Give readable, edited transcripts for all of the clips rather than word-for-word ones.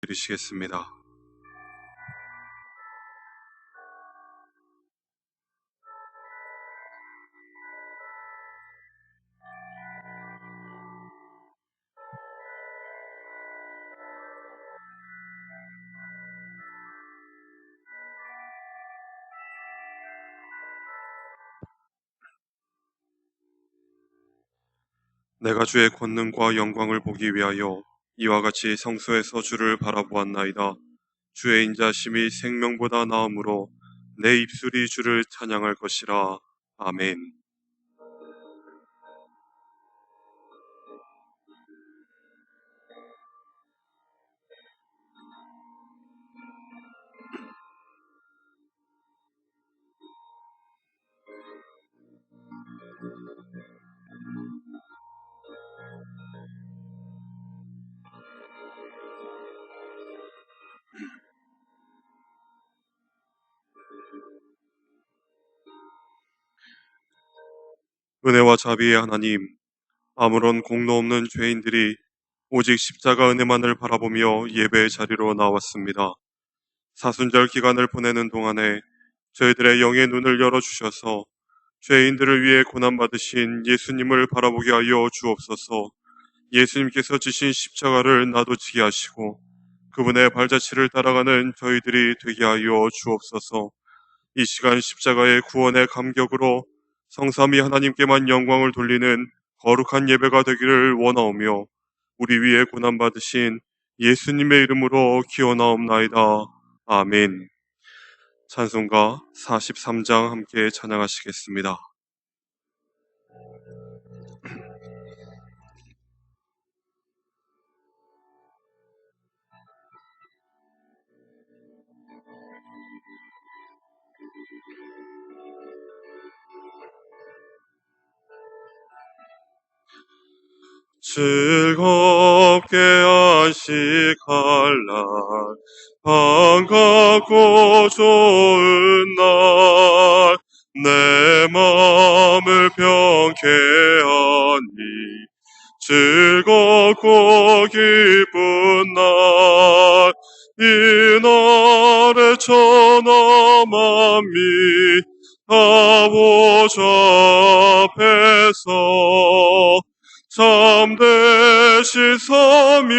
드리시겠습니다. 내가 주의 권능과 영광을 보기 위하여 이와 같이 성소에서 주를 바라보았나이다. 주의 인자심이 생명보다 나음으로 내 입술이 주를 찬양할 것이라. 아멘. 은혜와 자비의 하나님, 아무런 공로 없는 죄인들이 오직 십자가 은혜만을 바라보며 예배의 자리로 나왔습니다. 사순절 기간을 보내는 동안에 저희들의 영의 눈을 열어주셔서 죄인들을 위해 고난받으신 예수님을 바라보게 하여 주옵소서. 예수님께서 지신 십자가를 나도 지게 하시고 그분의 발자취를 따라가는 저희들이 되게 하여 주옵소서. 이 시간 십자가의 구원의 감격으로 성삼위 하나님께만 영광을 돌리는 거룩한 예배가 되기를 원하오며 우리 위에 고난받으신 예수님의 이름으로 기원하옵나이다. 아멘. 찬송가 43장 함께 찬양하시겠습니다. 즐겁게 안식할 날, 반갑고 좋은 날, 내 마음을 병케하니 즐겁고 기쁜 날, 이 날에 천하 만미 다 보좌 앞에서 참되신 삼위일체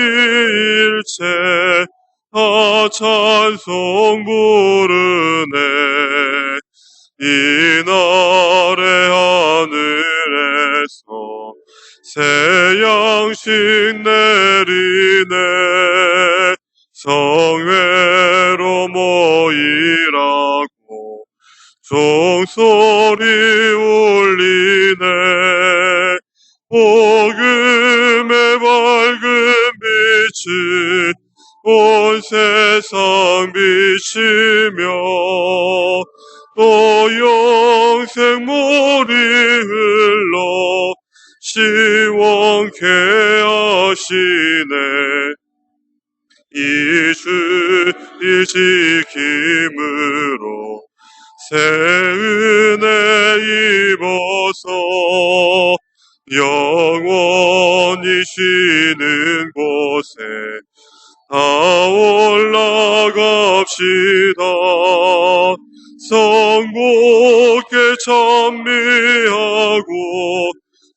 다 찬송 부르네. 이날의 하늘에서 새 양식 내리네. 성회로 모이라고 종소리 울리네. 복음의 밝은 빛이 온 세상 비치며 또 영생 물이 흘러 시원케 하시네. 이 주의 지킴으로 새 은혜 입어서 영원히 쉬는 곳에 다 올라갑시다. 성복에 찬미하고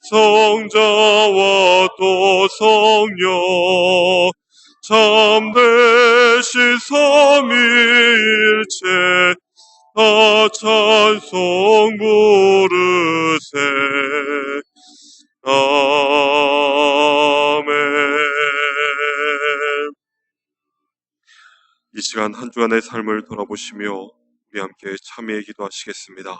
성자와 또 성령 참되신 삼위일체 다 찬송 부르세. 아멘. 이 시간 한 주간의 삶을 돌아보시며 우리 함께 참회의 기도하시겠습니다.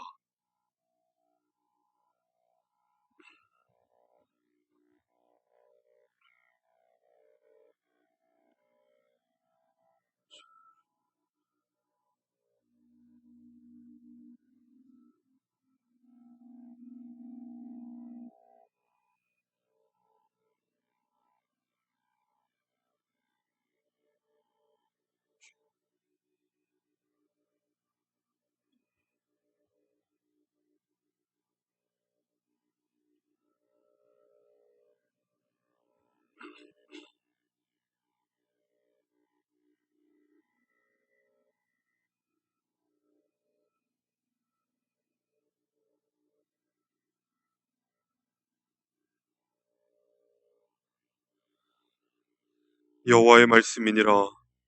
여호와의 말씀이니라.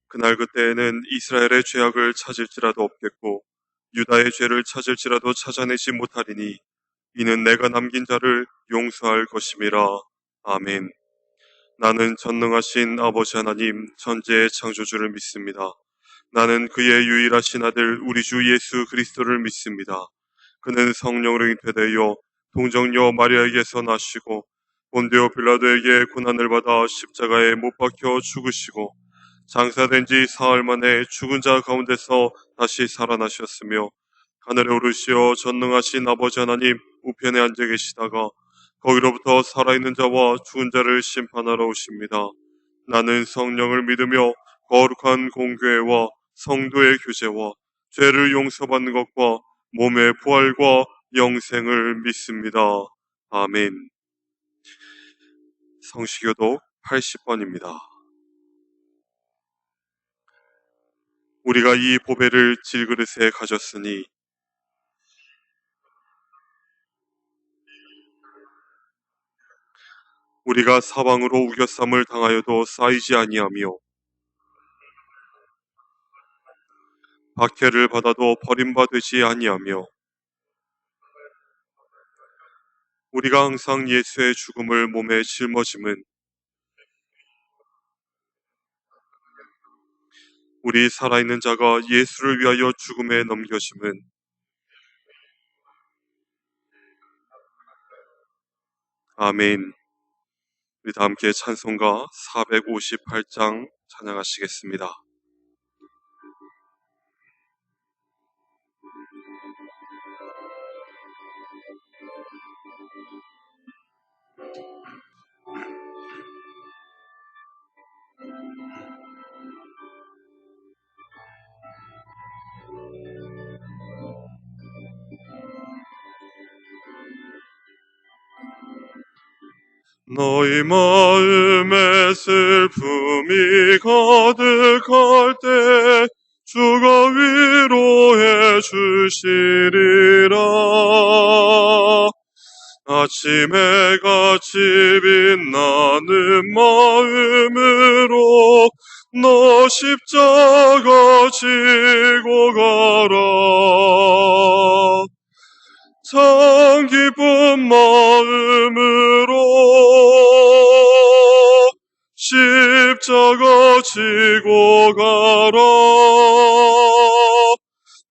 그날 그때에는 이스라엘의 죄악을 찾을지라도 없겠고 유다의 죄를 찾을지라도 찾아내지 못하리니 이는 내가 남긴 자를 용서할 것임이라. 아멘. 나는 전능하신 아버지 하나님 천지의 창조주를 믿습니다. 나는 그의 유일하신 아들 우리 주 예수 그리스도를 믿습니다. 그는 성령으로 잉태되어 동정녀 마리아에게서 나시고 본디오 빌라도에게 고난을 받아 십자가에 못 박혀 죽으시고 장사된 지 사흘 만에 죽은 자 가운데서 다시 살아나셨으며 하늘에 오르시어 전능하신 아버지 하나님 우편에 앉아 계시다가 거기로부터 살아있는 자와 죽은 자를 심판하러 오십니다. 나는 성령을 믿으며 거룩한 공교회와 성도의 교제와 죄를 용서받는 것과 몸의 부활과 영생을 믿습니다. 아멘. 성시교독 80번입니다. 우리가 이 보배를 질그릇에 가졌으니 우리가 사방으로 우겨쌈을 당하여도 쌓이지 아니하며 박해를 받아도 버림받지 아니하며 우리가 항상 예수의 죽음을 몸에 짊어짐은 우리 살아있는 자가 예수를 위하여 죽음에 넘겨짐은 아멘. 우리 다 함께 찬송가 458장 찬양하시겠습니다. 너희 마음에 슬픔이 가득할 때 주가 위로해 주시리라. 아침에 같이 빛나는 마음으로 너 십자가 지고 가라. 참 기쁜 마음으로 십자가 지고 가라.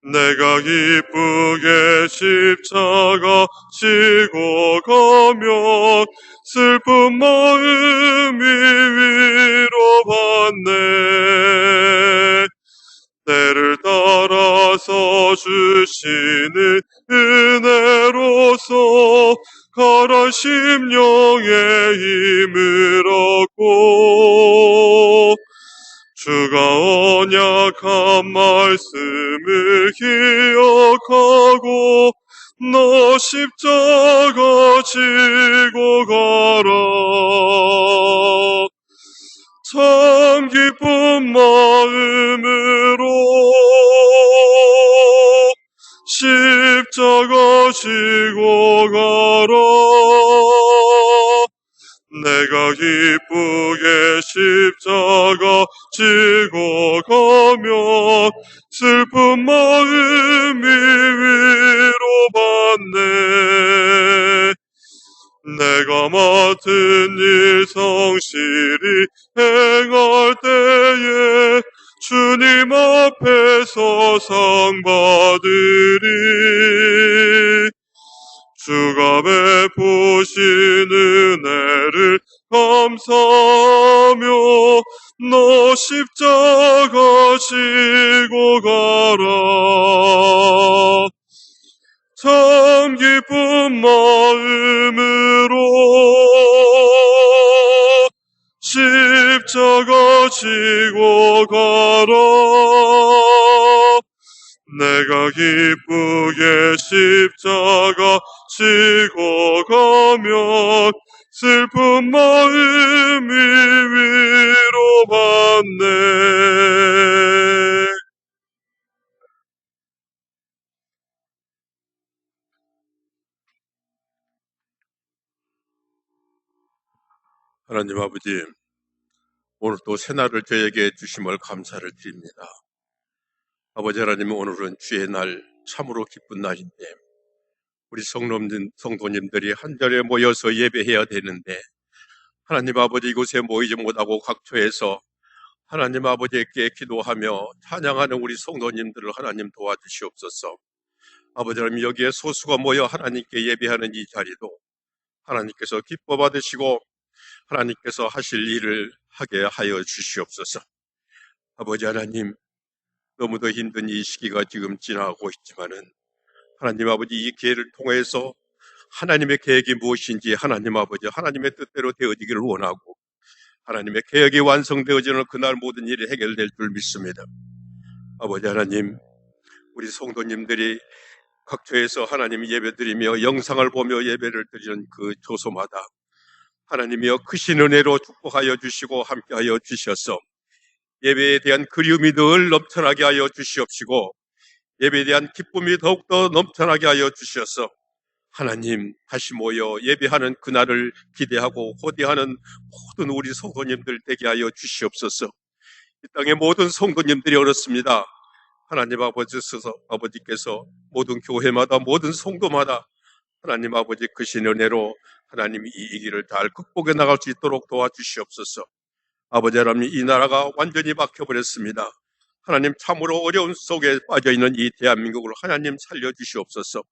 내가 기쁘게 십자가 지고 가면 슬픈 마음이 위로받네. 때를 따라서 주시는 은혜로서 가라 심령의 힘을 얻고 주가 언약한 말씀을 기억하고 너 십자가 지고 가라. 참 기쁜 마음으로 십자가 지고 가라. 내가 기쁘게 십자가 지고 가면 슬픈 마음이 위로받네. 내가 맡은 일 성실히 행할 때에 주님 앞에서 상 받으리. 주가 베푸신 은혜를 감사하며 너 십자가 지고 가라. 참 기쁜 마음으로 십자가 지고 가라. 내가 기쁘게 십자가 지고 가면 슬픈 마음이 위로받네. 하나님 아버지, 오늘 또 새날을 저에게 주심을 감사를 드립니다. 아버지 하나님, 오늘은 주의 날, 참으로 기쁜 날인데 우리 성도님들이 한자리에 모여서 예배해야 되는데 하나님 아버지, 이곳에 모이지 못하고 각처에서 하나님 아버지께 기도하며 찬양하는 우리 성도님들을 하나님 도와주시옵소서. 아버지 하나님, 여기에 소수가 모여 하나님께 예배하는 이 자리도 하나님께서 기뻐 받으시고 하나님께서 하실 일을 하게 하여 주시옵소서. 아버지 하나님, 너무도 힘든 이 시기가 지금 지나가고 있지만은 하나님 아버지, 이 기회를 통해서 하나님의 계획이 무엇인지 하나님 아버지, 하나님의 뜻대로 되어지기를 원하고 하나님의 계획이 완성되어지는 그날 모든 일이 해결될 줄 믿습니다. 아버지 하나님, 우리 성도님들이 각처에서 하나님 예배드리며 영상을 보며 예배를 드리는 그 조소마다 하나님이여 크신 은혜로 축복하여 주시고 함께하여 주셔서 예배에 대한 그리움이 늘 넘쳐나게 하여 주시옵시고 예배에 대한 기쁨이 더욱더 넘쳐나게 하여 주셔서 하나님, 다시 모여 예배하는 그날을 기대하고 호대하는 모든 우리 성도님들 되게 하여 주시옵소서. 이 땅의 모든 성도님들이 어렵습니다. 하나님 아버지께서 모든 교회마다 모든 성도마다 하나님 아버지 크신 은혜로 하나님 이 길을 잘 극복해 나갈 수 있도록 도와주시옵소서. 아버지 하나님, 이 나라가 완전히 막혀버렸습니다. 하나님, 참으로 어려운 속에 빠져있는 이 대한민국을 하나님 살려주시옵소서.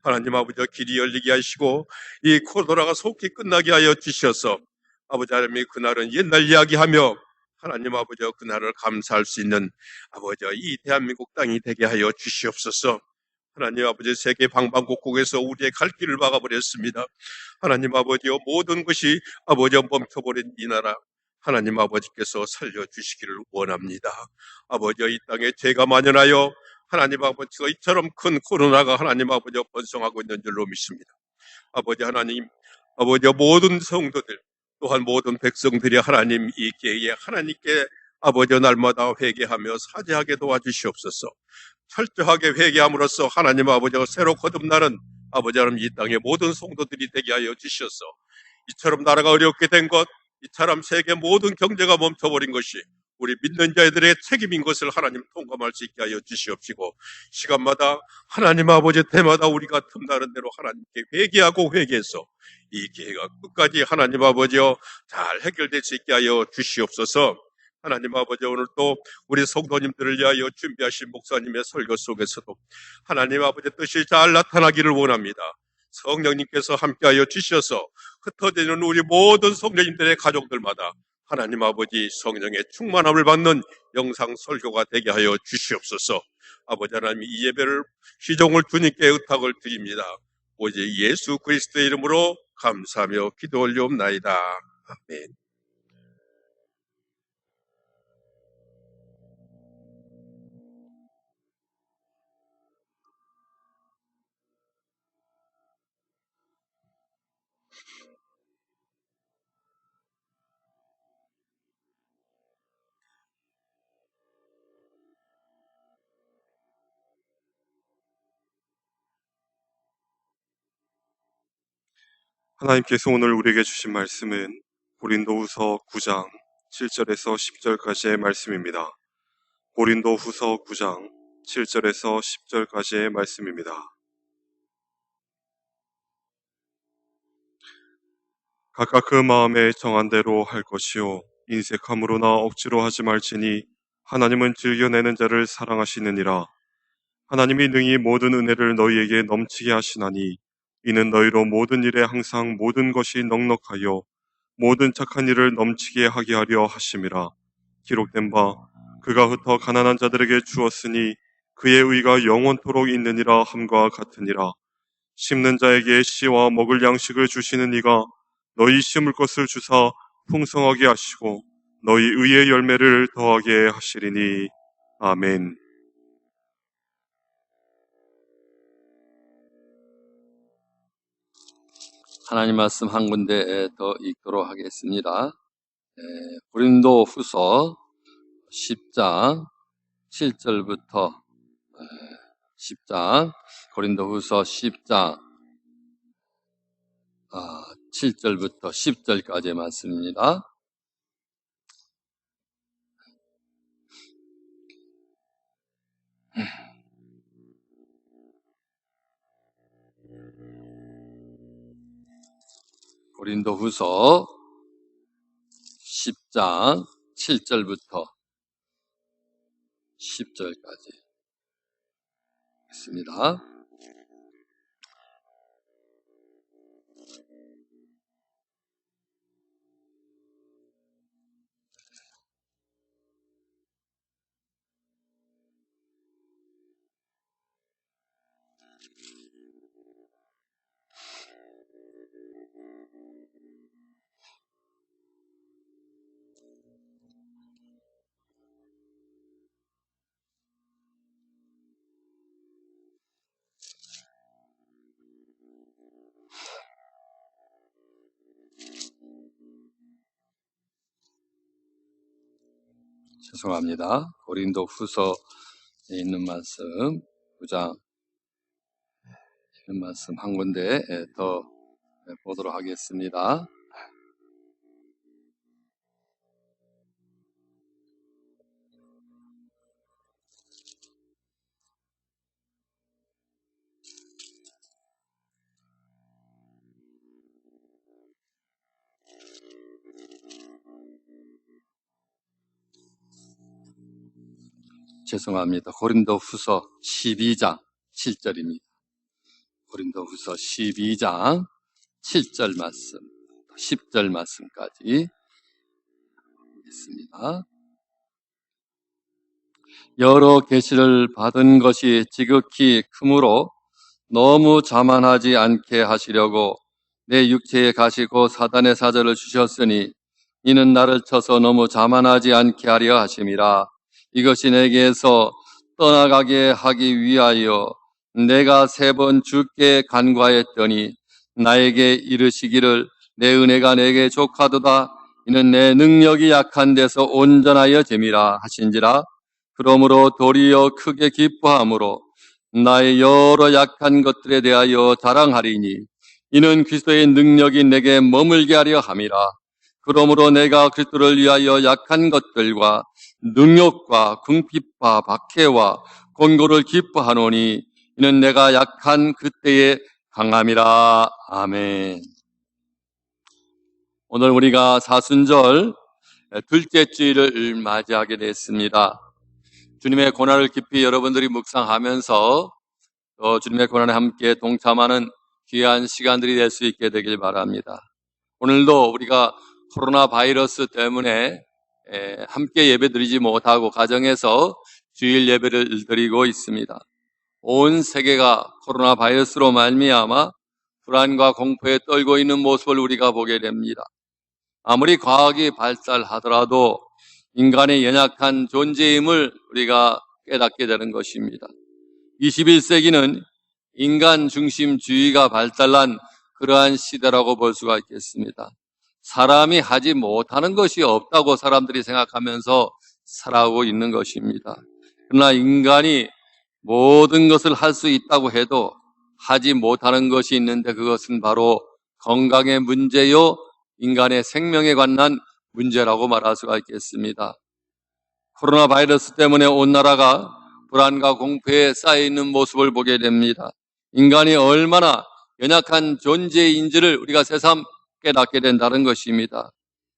하나님 아버지, 길이 열리게 하시고 이 코로나가 속히 끝나게 하여 주셔서 아버지 하나님, 그날은 옛날 이야기하며 하나님 아버지, 그날을 감사할 수 있는 아버지 이 대한민국 땅이 되게 하여 주시옵소서. 하나님 아버지, 세계 방방곡곡에서 우리의 갈 길을 막아버렸습니다. 하나님 아버지여, 모든 것이 아버지 멈춰버린 이 나라 하나님 아버지께서 살려주시기를 원합니다. 아버지, 이 땅에 죄가 만연하여 하나님 아버지가 이처럼 큰 코로나가 하나님 아버지가 번성하고 있는 줄로 믿습니다. 아버지 하나님, 아버지 모든 성도들 또한 모든 백성들이 하나님 이 기회에 하나님께 아버지 날마다 회개하며 사죄하게 도와주시옵소서. 철저하게 회개함으로써 하나님 아버지가 새로 거듭나는 아버지 하나님 이 땅의 모든 성도들이 되게 하여 주셔서 이처럼 나라가 어렵게 된 것, 이처럼 세계 모든 경제가 멈춰버린 것이 우리 믿는 자들의 책임인 것을 하나님 통감할 수 있게 하여 주시옵시고 시간마다 하나님 아버지 때마다 우리가 틈나는 대로 하나님께 회개하고 회개해서 이 기회가 끝까지 하나님 아버지여 잘 해결될 수 있게 하여 주시옵소서. 하나님 아버지, 오늘 또 우리 성도님들을 위하여 준비하신 목사님의 설교 속에서도 하나님 아버지 뜻이 잘 나타나기를 원합니다. 성령님께서 함께하여 주셔서 흩어지는 우리 모든 성도님들의 가족들마다 하나님 아버지 성령의 충만함을 받는 영상 설교가 되게 하여 주시옵소서. 아버지 하나님, 이 예배를 시종을 주님께 의탁을 드립니다. 오직 예수 그리스도의 이름으로 감사하며 기도 올리옵나이다. 아멘. 하나님께서 오늘 우리에게 주신 말씀은 고린도후서 9장 7절에서 10절까지의 말씀입니다. 고린도후서 9장 7절에서 10절까지의 말씀입니다. 각각 그 마음에 정한 대로 할 것이요 인색함으로나 억지로 하지 말지니 하나님은 즐겨내는 자를 사랑하시느니라. 하나님이 능히 모든 은혜를 너희에게 넘치게 하시나니 이는 너희로 모든 일에 항상 모든 것이 넉넉하여 모든 착한 일을 넘치게 하게 하려 하심이라. 기록된 바 그가 흩어 가난한 자들에게 주었으니 그의 의가 영원토록 있느니라 함과 같으니라. 심는 자에게 씨와 먹을 양식을 주시는 이가 너희 심을 것을 주사 풍성하게 하시고 너희 의의 열매를 더하게 하시리니. 아멘. 하나님 말씀 한 군데 더 읽도록 하겠습니다. 고린도 후서 10장 7절부터 10장 고린도 후서 10장 7절부터 10절까지의 말씀입니다. 고린도후서 10장 7절부터 10절까지 있습니다. 죄송합니다. 고린도후서에 있는 말씀 9장 있는 말씀 한 군데 더 보도록 하겠습니다. 죄송합니다. 고린도후서 12장 7절입니다. 고린도후서 12장 7절 말씀, 10절 말씀까지 있습니다. 여러 계시를 받은 것이 지극히 크므로 너무 자만하지 않게 하시려고 내 육체에 가시고 사단의 사자를 주셨으니 이는 나를 쳐서 너무 자만하지 않게 하려 하심이라. 이것이 내게서 떠나가게 하기 위하여 내가 3번 주께 간구하였더니 나에게 이르시기를 내 은혜가 내게 족하도다. 이는 내 능력이 약한 데서 온전하여 됨이라 하신지라. 그러므로 도리어 크게 기뻐함으로 나의 여러 약한 것들에 대하여 자랑하리니 이는 그리스도의 능력이 내게 머물게 하려 함이라. 그러므로 내가 그리스도를 위하여 약한 것들과 능욕과 궁핍과 박해와 곤고를 기뻐하노니 이는 내가 약한 그때의 강함이라. 아멘. 오늘 우리가 사순절 둘째 주일을 맞이하게 됐습니다. 주님의 고난을 깊이 여러분들이 묵상하면서 주님의 고난에 함께 동참하는 귀한 시간들이 될 수 있게 되길 바랍니다. 오늘도 우리가 코로나 바이러스 때문에 함께 예배드리지 못하고 가정에서 주일 예배를 드리고 있습니다. 온 세계가 코로나 바이러스로 말미암아 불안과 공포에 떨고 있는 모습을 우리가 보게 됩니다. 아무리 과학이 발달하더라도 인간의 연약한 존재임을 우리가 깨닫게 되는 것입니다. 21세기는 인간 중심주의가 발달한 그러한 시대라고 볼 수가 있겠습니다. 사람이 하지 못하는 것이 없다고 사람들이 생각하면서 살아오고 있는 것입니다. 그러나 인간이 모든 것을 할 수 있다고 해도 하지 못하는 것이 있는데 그것은 바로 건강의 문제요, 인간의 생명에 관한 문제라고 말할 수가 있겠습니다. 코로나 바이러스 때문에 온 나라가 불안과 공포에 쌓여 있는 모습을 보게 됩니다. 인간이 얼마나 연약한 존재인지를 우리가 새삼 깨닫게 된다는 것입니다.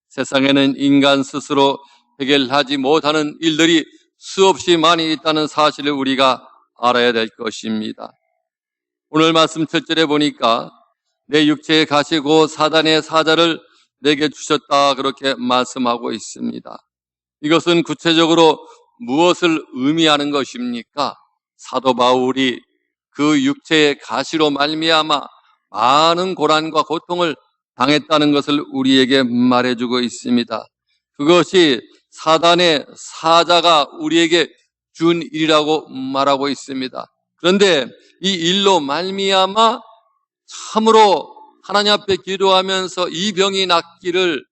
세상에는 인간 스스로 해결하지 못하는 일들이 수없이 많이 있다는 사실을 우리가 알아야 될 것입니다. 오늘 말씀 7절에 보니까 내 육체에 가시고 사단의 사자를 내게 주셨다 그렇게 말씀하고 있습니다. 이것은 구체적으로 무엇을 의미하는 것입니까? 사도 바울이 그 육체의 가시로 말미암아 많은 고난과 고통을 당했다는 것을 우리에게 말해주고 있습니다. 그것이 사단의 사자가 우리에게 준 일이라고 말하고 있습니다. 그런데 이 일로 말미암아 참으로 하나님 앞에 기도하면서 이 병이 낫기를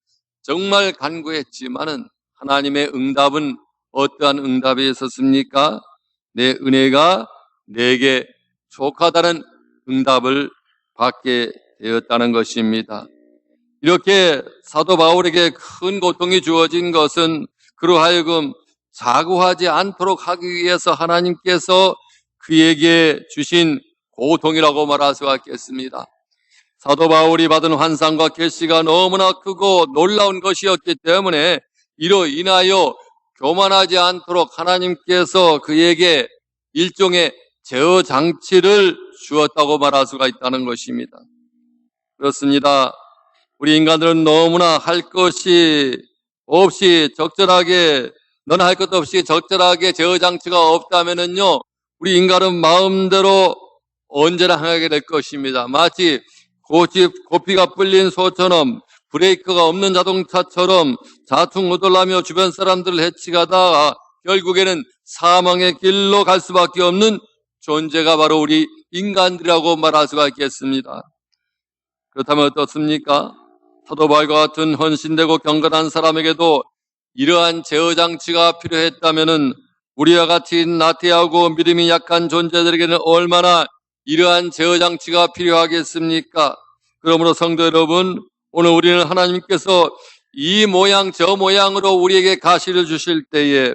정말 간구했지만은 하나님의 응답은 어떠한 응답이 있었습니까? 내 은혜가 내게 족하다는 응답을 받게 되었다는 것입니다. 이렇게 사도 바울에게 큰 고통이 주어진 것은 그로 하여금 자고하지 않도록 하기 위해서 하나님께서 그에게 주신 고통이라고 말할 수가 있겠습니다. 사도 바울이 받은 환상과 계시가 너무나 크고 놀라운 것이었기 때문에 이로 인하여 교만하지 않도록 하나님께서 그에게 일종의 제어 장치를 주었다고 말할 수가 있다는 것입니다. 그렇습니다. 우리 인간들은 너무나 할 것이 없이 적절하게, 너는 할 것도 없이 적절하게 제어 장치가 없다면은요, 우리 인간은 마음대로 언제나 행하게 될 것입니다. 마치 고피가 불린 소처럼, 브레이크가 없는 자동차처럼 좌충우돌하며 주변 사람들을 해치가다가 결국에는 사망의 길로 갈 수밖에 없는 존재가 바로 우리 인간들이라고 말할 수가 있겠습니다. 그렇다면 어떻습니까? 사도 바울과 같은 헌신되고 경건한 사람에게도 이러한 제어 장치가 필요했다면은 우리와 같이 나태하고 믿음이 약한 존재들에게는 얼마나 이러한 제어 장치가 필요하겠습니까? 그러므로 성도 여러분, 오늘 우리는 하나님께서 이 모양 저 모양으로 우리에게 가시를 주실 때에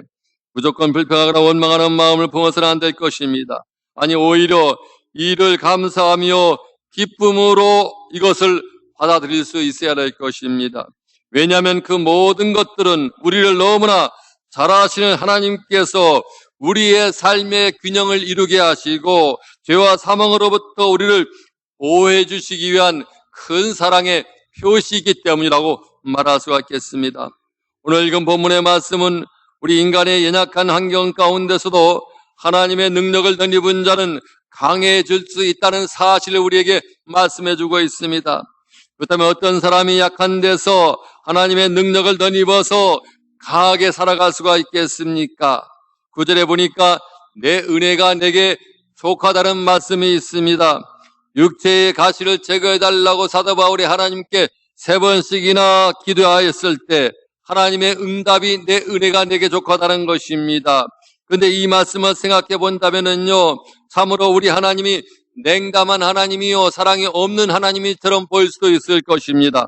무조건 불평하거나 원망하는 마음을 품어서는 안 될 것입니다. 아니, 오히려 이를 감사하며 기쁨으로 이것을 받아들일 수 있어야 될 것입니다. 왜냐하면 그 모든 것들은 우리를 너무나 잘 아시는 하나님께서 우리의 삶의 균형을 이루게 하시고 죄와 사망으로부터 우리를 보호해 주시기 위한 큰 사랑의 표시이기 때문이라고 말할 수가 있겠습니다. 오늘 읽은 본문의 말씀은 우리 인간의 연약한 환경 가운데서도 하나님의 능력을 덧입은 자는 강해질 수 있다는 사실을 우리에게 말씀해 주고 있습니다. 그렇다면 어떤 사람이 약한 데서 하나님의 능력을 덧입어서 강하게 살아갈 수가 있겠습니까? 9절에 보니까 내 은혜가 내게 족하다는 말씀이 있습니다. 육체의 가시를 제거해달라고 사도 바울이 하나님께 3번씩이나 기도하였을 때 하나님의 응답이 내 은혜가 내게 족하다는 것입니다. 그런데 이 말씀을 생각해 본다면요, 참으로 우리 하나님이 냉담한 하나님이요 사랑이 없는 하나님이처럼 보일 수도 있을 것입니다.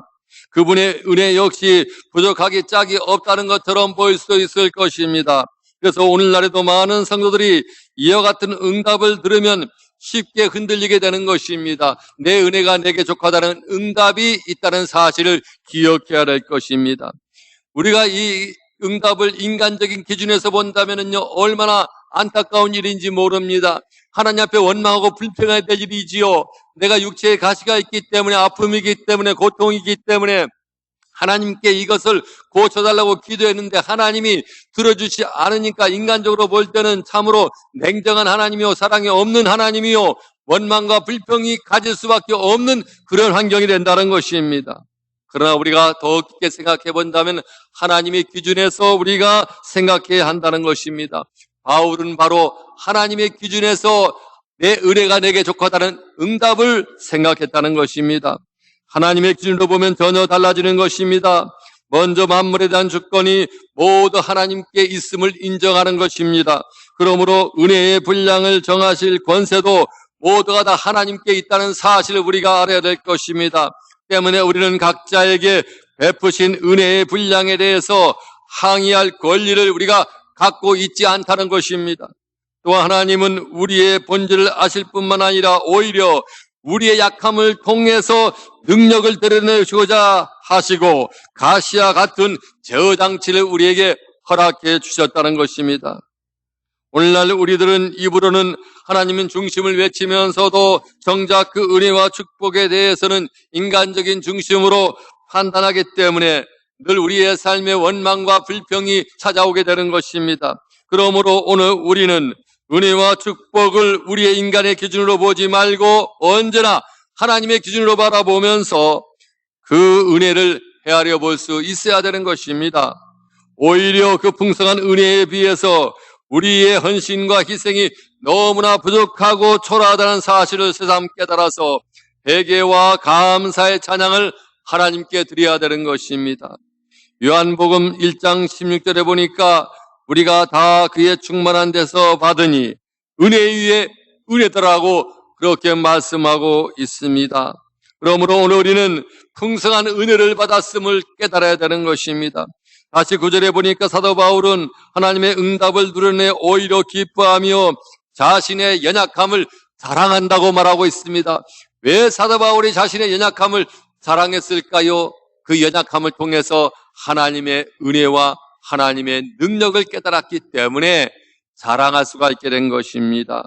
그분의 은혜 역시 부족하기 짝이 없다는 것처럼 보일 수도 있을 것입니다. 그래서 오늘날에도 많은 성도들이 이와 같은 응답을 들으면 쉽게 흔들리게 되는 것입니다. 내 은혜가 내게 족하다는 응답이 있다는 사실을 기억해야 될 것입니다. 우리가 이 응답을 인간적인 기준에서 본다면요, 얼마나 안타까운 일인지 모릅니다. 하나님 앞에 원망하고 불평해야 될 일이지요. 내가 육체에 가시가 있기 때문에, 아픔이기 때문에, 고통이기 때문에 하나님께 이것을 고쳐달라고 기도했는데 하나님이 들어주지 않으니까 인간적으로 볼 때는 참으로 냉정한 하나님이요 사랑이 없는 하나님이요 원망과 불평이 가질 수밖에 없는 그런 환경이 된다는 것입니다. 그러나 우리가 더 깊게 생각해 본다면 하나님의 기준에서 우리가 생각해야 한다는 것입니다. 바울은 바로 하나님의 기준에서 내 은혜가 내게 족하다는 응답을 생각했다는 것입니다. 하나님의 기준으로 보면 전혀 달라지는 것입니다. 먼저 만물에 대한 주권이 모두 하나님께 있음을 인정하는 것입니다. 그러므로 은혜의 분량을 정하실 권세도 모두가 다 하나님께 있다는 사실을 우리가 알아야 될 것입니다. 때문에 우리는 각자에게 베푸신 은혜의 분량에 대해서 항의할 권리를 우리가 갖고 있지 않다는 것입니다. 또한 하나님은 우리의 본질을 아실 뿐만 아니라 오히려 우리의 약함을 통해서 능력을 드러내시고자 하시고 가시와 같은 제어 장치를 우리에게 허락해 주셨다는 것입니다. 오늘날 우리들은 입으로는 하나님은 중심을 외치면서도 정작 그 은혜와 축복에 대해서는 인간적인 중심으로 판단하기 때문에 늘 우리의 삶의 원망과 불평이 찾아오게 되는 것입니다. 그러므로 오늘 우리는 은혜와 축복을 우리의 인간의 기준으로 보지 말고 언제나 하나님의 기준으로 바라보면서 그 은혜를 헤아려 볼 수 있어야 되는 것입니다. 오히려 그 풍성한 은혜에 비해서 우리의 헌신과 희생이 너무나 부족하고 초라하다는 사실을 새삼 깨달아서 회개와 감사의 찬양을 하나님께 드려야 되는 것입니다. 요한복음 1장 16절에 보니까 우리가 다 그의 충만한 데서 받으니 은혜 위에 은혜더라고 그렇게 말씀하고 있습니다. 그러므로 오늘 우리는 풍성한 은혜를 받았음을 깨달아야 되는 것입니다. 다시 9절에 보니까 사도 바울은 하나님의 응답을 누려내 오히려 기뻐하며 자신의 연약함을 자랑한다고 말하고 있습니다. 왜 사도 바울이 자신의 연약함을 자랑했을까요? 그 연약함을 통해서 하나님의 은혜와 하나님의 능력을 깨달았기 때문에 자랑할 수가 있게 된 것입니다.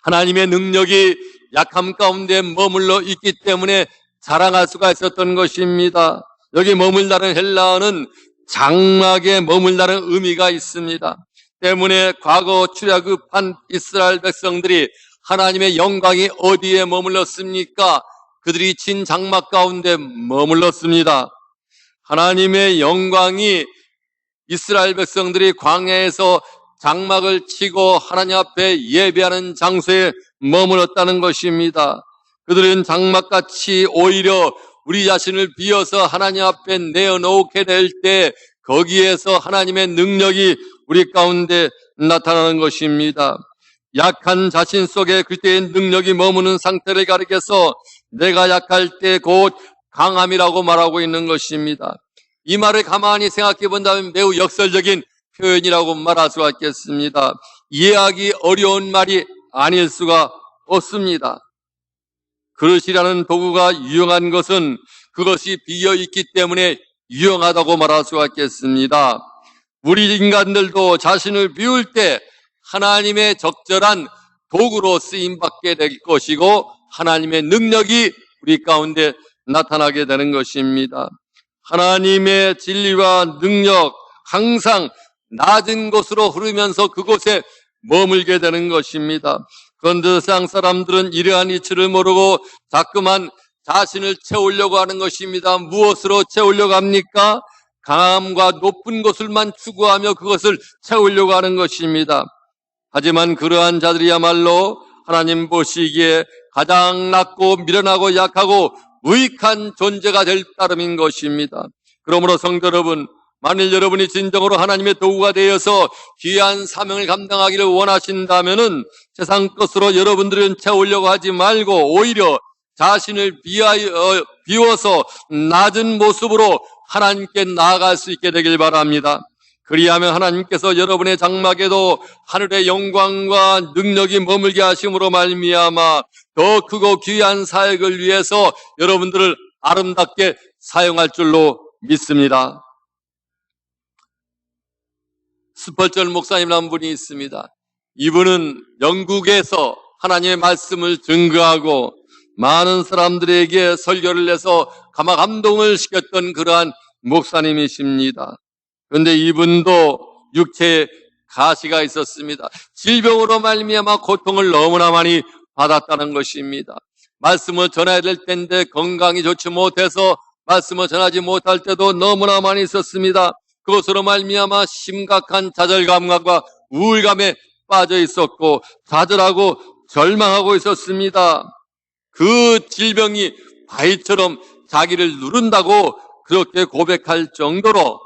하나님의 능력이 약함 가운데 머물러 있기 때문에 자랑할 수가 있었던 것입니다. 여기 머물다는 헬라어는 장막에 머물다는 의미가 있습니다. 때문에 과거 출애굽한 이스라엘 백성들이 하나님의 영광이 어디에 머물렀습니까? 그들이 진 장막 가운데 머물렀습니다. 하나님의 영광이 이스라엘 백성들이 광야에서 장막을 치고 하나님 앞에 예배하는 장소에 머물렀다는 것입니다. 그들은 장막같이 오히려 우리 자신을 비워서 하나님 앞에 내어놓게 될 때 거기에서 하나님의 능력이 우리 가운데 나타나는 것입니다. 약한 자신 속에 그때의 능력이 머무는 상태를 가리켜서 내가 약할 때 곧 강함이라고 말하고 있는 것입니다. 이 말을 가만히 생각해 본다면 매우 역설적인 표현이라고 말할 수가 있겠습니다. 이해하기 어려운 말이 아닐 수가 없습니다. 그릇이라는 도구가 유용한 것은 그것이 비어있기 때문에 유용하다고 말할 수가 있겠습니다. 우리 인간들도 자신을 비울 때 하나님의 적절한 도구로 쓰임받게 될 것이고 하나님의 능력이 우리 가운데 나타나게 되는 것입니다. 하나님의 진리와 능력 항상 낮은 곳으로 흐르면서 그곳에 머물게 되는 것입니다. 그런데 세상 사람들은 이러한 이치를 모르고 자꾸만 자신을 채우려고 하는 것입니다. 무엇으로 채우려고 합니까? 강함과 높은 곳을만 추구하며 그것을 채우려고 하는 것입니다. 하지만 그러한 자들이야말로 하나님 보시기에 가장 낮고 미련하고 약하고 무익한 존재가 될 따름인 것입니다. 그러므로 성도 여러분, 만일 여러분이 진정으로 하나님의 도구가 되어서 귀한 사명을 감당하기를 원하신다면은 세상 것으로 여러분들은 채우려고 하지 말고 오히려 자신을 비워서 낮은 모습으로 하나님께 나아갈 수 있게 되길 바랍니다. 그리하면 하나님께서 여러분의 장막에도 하늘의 영광과 능력이 머물게 하심으로 말미암아 더 크고 귀한 사역을 위해서 여러분들을 아름답게 사용할 줄로 믿습니다. 스펄전 목사님이라는 분이 있습니다. 이분은 영국에서 하나님의 말씀을 증거하고 많은 사람들에게 설교를 해서 가마 감동을 시켰던 그러한 목사님이십니다. 그런데 이분도 육체에 가시가 있었습니다. 질병으로 말미암아 고통을 너무나 많이 받았다는 것입니다. 말씀을 전해야 될 때인데 건강이 좋지 못해서 말씀을 전하지 못할 때도 너무나 많이 있었습니다. 그것으로 말미암아 심각한 좌절감과 우울감에 빠져 있었고 좌절하고 절망하고 있었습니다. 그 질병이 바위처럼 자기를 누른다고 그렇게 고백할 정도로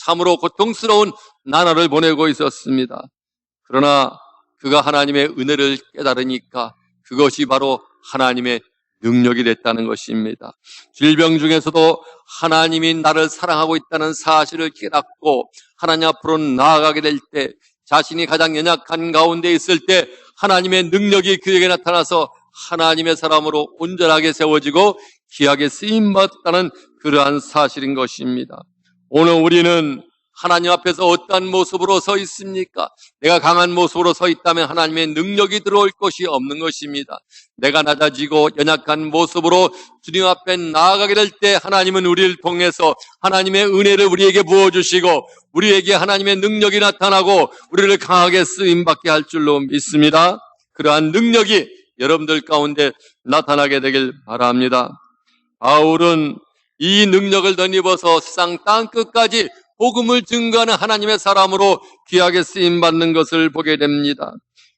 참으로 고통스러운 나날을 보내고 있었습니다. 그러나 그가 하나님의 은혜를 깨달으니까 그것이 바로 하나님의 능력이 됐다는 것입니다. 질병 중에서도 하나님이 나를 사랑하고 있다는 사실을 깨닫고 하나님 앞으로 나아가게 될 때 자신이 가장 연약한 가운데 있을 때 하나님의 능력이 그에게 나타나서 하나님의 사람으로 온전하게 세워지고 귀하게 쓰임받았다는 그러한 사실인 것입니다. 오늘 우리는 하나님 앞에서 어떠한 모습으로 서 있습니까? 내가 강한 모습으로 서 있다면 하나님의 능력이 들어올 것이 없는 것입니다. 내가 낮아지고 연약한 모습으로 주님 앞에 나아가게 될 때 하나님은 우리를 통해서 하나님의 은혜를 우리에게 부어주시고 우리에게 하나님의 능력이 나타나고 우리를 강하게 쓰임받게 할 줄로 믿습니다. 그러한 능력이 여러분들 가운데 나타나게 되길 바랍니다. 바울은 이 능력을 덧입어서 세상 땅끝까지 복음을 증거하는 하나님의 사람으로 귀하게 쓰임받는 것을 보게 됩니다.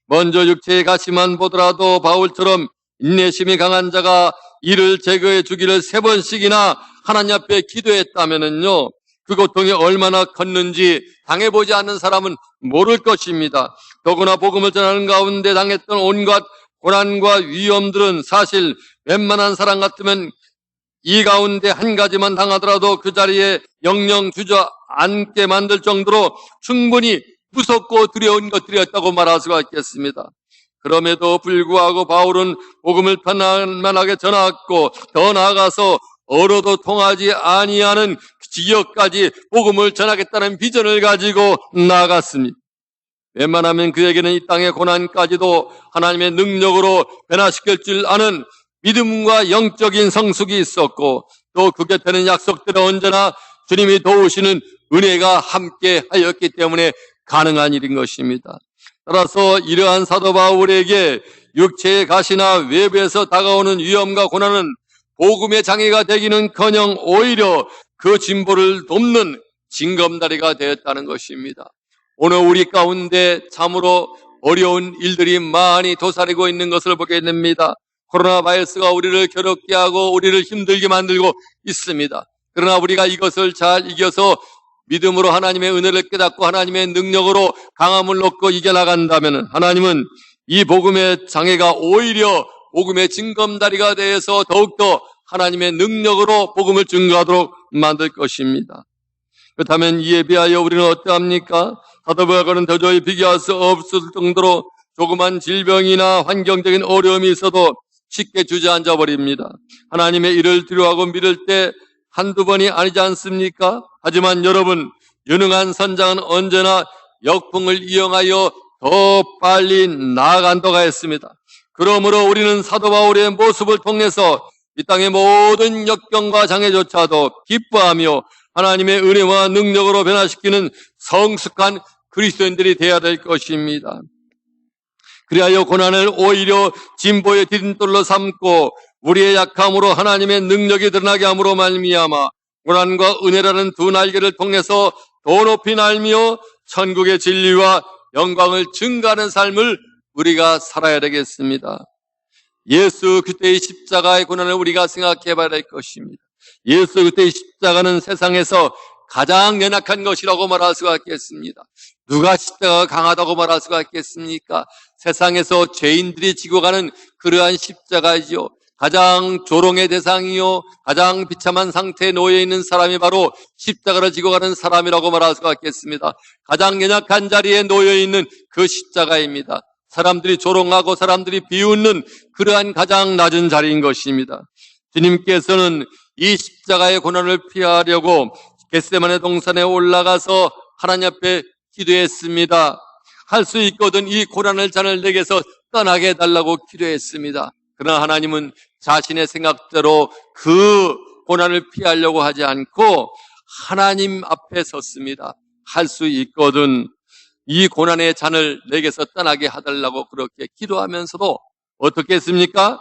먼저 육체의 가시만 보더라도 바울처럼 인내심이 강한 자가 이를 제거해 주기를 3번씩이나 하나님 앞에 기도했다면은요, 그 고통이 얼마나 컸는지 당해보지 않는 사람은 모를 것입니다. 더구나 복음을 전하는 가운데 당했던 온갖 고난과 위험들은 사실 웬만한 사람 같으면 이 가운데 한 가지만 당하더라도 그 자리에 영영 주저앉게 만들 정도로 충분히 무섭고 두려운 것들이었다고 말할 수가 있겠습니다. 그럼에도 불구하고 바울은 복음을 편안하게 전하고 더 나아가서 어로도 통하지 아니하는 지역까지 복음을 전하겠다는 비전을 가지고 나아갔습니다. 웬만하면 그에게는 이 땅의 고난까지도 하나님의 능력으로 변화시킬 줄 아는 믿음과 영적인 성숙이 있었고, 또 그 곁에는 약속대로 언제나 주님이 도우시는 은혜가 함께 하였기 때문에 가능한 일인 것입니다. 따라서 이러한 사도 바울에게 육체의 가시나 외부에서 다가오는 위험과 고난은 복음의 장애가 되기는커녕 오히려 그 진보를 돕는 징검다리가 되었다는 것입니다. 오늘 우리 가운데 참으로 어려운 일들이 많이 도사리고 있는 것을 보게 됩니다. 코로나 바이러스가 우리를 괴롭게 하고 우리를 힘들게 만들고 있습니다. 그러나 우리가 이것을 잘 이겨서 믿음으로 하나님의 은혜를 깨닫고 하나님의 능력으로 강함을 얻고 이겨나간다면 하나님은 이 복음의 장애가 오히려 복음의 징검다리가 되어서 더욱더 하나님의 능력으로 복음을 증거하도록 만들 것입니다. 그렇다면 이에 비하여 우리는 어떠합니까? 사도 바울은 도저히 비교할 수 없을 정도로 조그만 질병이나 환경적인 어려움이 있어도 쉽게 주저앉아 버립니다. 하나님의 일을 두려워하고 믿을 때 한두 번이 아니지 않습니까? 하지만 여러분, 유능한 선장은 언제나 역풍을 이용하여 더 빨리 나아간다고 했습니다. 그러므로 우리는 사도 바울의 모습을 통해서 이 땅의 모든 역경과 장애조차도 기뻐하며 하나님의 은혜와 능력으로 변화시키는 성숙한 그리스도인들이 되어야 될 것입니다. 그리하여 고난을 오히려 진보의 디딤돌로 삼고 우리의 약함으로 하나님의 능력이 드러나게 함으로 말미암아 고난과 은혜라는 두 날개를 통해서 더 높이 날며 천국의 진리와 영광을 증가하는 삶을 우리가 살아야 되겠습니다. 예수 그리스도의 십자가의 고난을 우리가 생각해 봐야 될 것입니다. 예수 그리스도의 십자가는 세상에서 가장 연약한 것이라고 말할 수가 있겠습니다. 누가 십자가가 강하다고 말할 수가 있겠습니까? 세상에서 죄인들이 지고 가는 그러한 십자가이지요. 가장 조롱의 대상이요, 가장 비참한 상태에 놓여 있는 사람이 바로 십자가를 지고 가는 사람이라고 말할 수가 있겠습니다. 가장 연약한 자리에 놓여 있는 그 십자가입니다. 사람들이 조롱하고 사람들이 비웃는 그러한 가장 낮은 자리인 것입니다. 주님께서는 이 십자가의 고난을 피하려고 겟세마네 동산에 올라가서 하나님 앞에 기도했습니다. 할 수 있거든 이 고난의 잔을 내게서 떠나게 해달라고 기도했습니다. 그러나 하나님은 자신의 생각대로 그 고난을 피하려고 하지 않고 하나님 앞에 섰습니다. 할 수 있거든 이 고난의 잔을 내게서 떠나게 해달라고 그렇게 기도하면서도 어떻게 했습니까?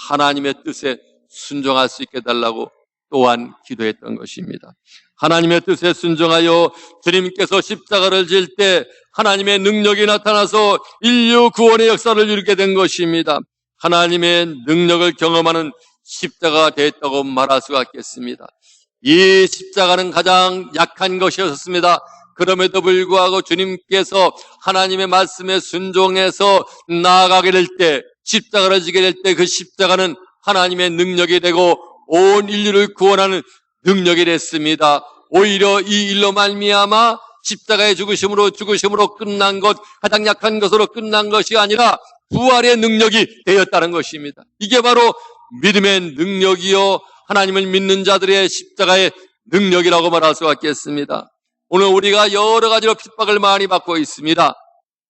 하나님의 뜻에 순종할 수 있게 해달라고 또한 기도했던 것입니다. 하나님의 뜻에 순종하여 주님께서 십자가를 질 때 하나님의 능력이 나타나서 인류 구원의 역사를 이루게 된 것입니다. 하나님의 능력을 경험하는 십자가가 됐다고 말할 수가 있겠습니다. 이 십자가는 가장 약한 것이었습니다. 그럼에도 불구하고 주님께서 하나님의 말씀에 순종해서 나아가게 될 때, 십자가를 지게 될 때 그 십자가는 하나님의 능력이 되고 온 인류를 구원하는 능력이 됐습니다. 오히려 이 일로 말미암아 십자가의 죽으심으로 끝난 것, 가장 약한 것으로 끝난 것이 아니라 부활의 능력이 되었다는 것입니다. 이게 바로 믿음의 능력이요 하나님을 믿는 자들의 십자가의 능력이라고 말할 수가 있겠습니다. 오늘 우리가 여러 가지로 핍박을 많이 받고 있습니다.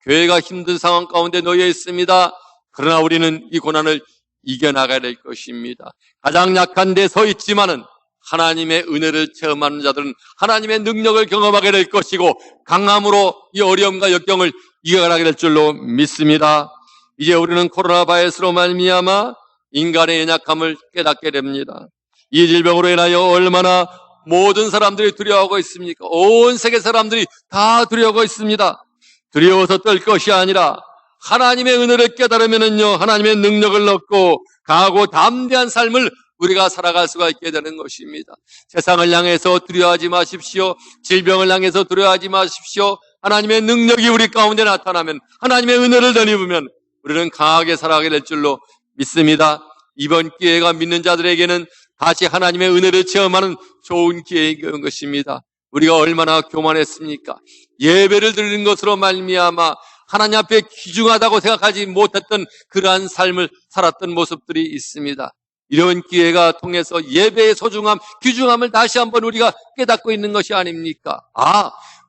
교회가 힘든 상황 가운데 놓여 있습니다. 그러나 우리는 이 고난을 이겨나가야 될 것입니다. 가장 약한 데 서 있지만은 하나님의 은혜를 체험하는 자들은 하나님의 능력을 경험하게 될 것이고 강함으로 이 어려움과 역경을 이겨나가게 될 줄로 믿습니다. 이제 우리는 코로나 바이러스로 말미암아 인간의 연약함을 깨닫게 됩니다. 이 질병으로 인하여 얼마나 모든 사람들이 두려워하고 있습니까? 온 세계 사람들이 다 두려워하고 있습니다. 두려워서 떨 것이 아니라 하나님의 은혜를 깨달으면은요, 하나님의 능력을 얻고 강하고 담대한 삶을 우리가 살아갈 수가 있게 되는 것입니다. 세상을 향해서 두려워하지 마십시오. 질병을 향해서 두려워하지 마십시오. 하나님의 능력이 우리 가운데 나타나면, 하나님의 은혜를 덧입으면 우리는 강하게 살아가게 될 줄로 믿습니다. 이번 기회가 믿는 자들에게는 다시 하나님의 은혜를 체험하는 좋은 기회인 것입니다. 우리가 얼마나 교만했습니까? 예배를 드리는 것으로 말미암아 하나님 앞에 귀중하다고 생각하지 못했던 그러한 삶을 살았던 모습들이 있습니다. 이런 기회가 통해서 예배의 소중함, 귀중함을 다시 한번 우리가 깨닫고 있는 것이 아닙니까?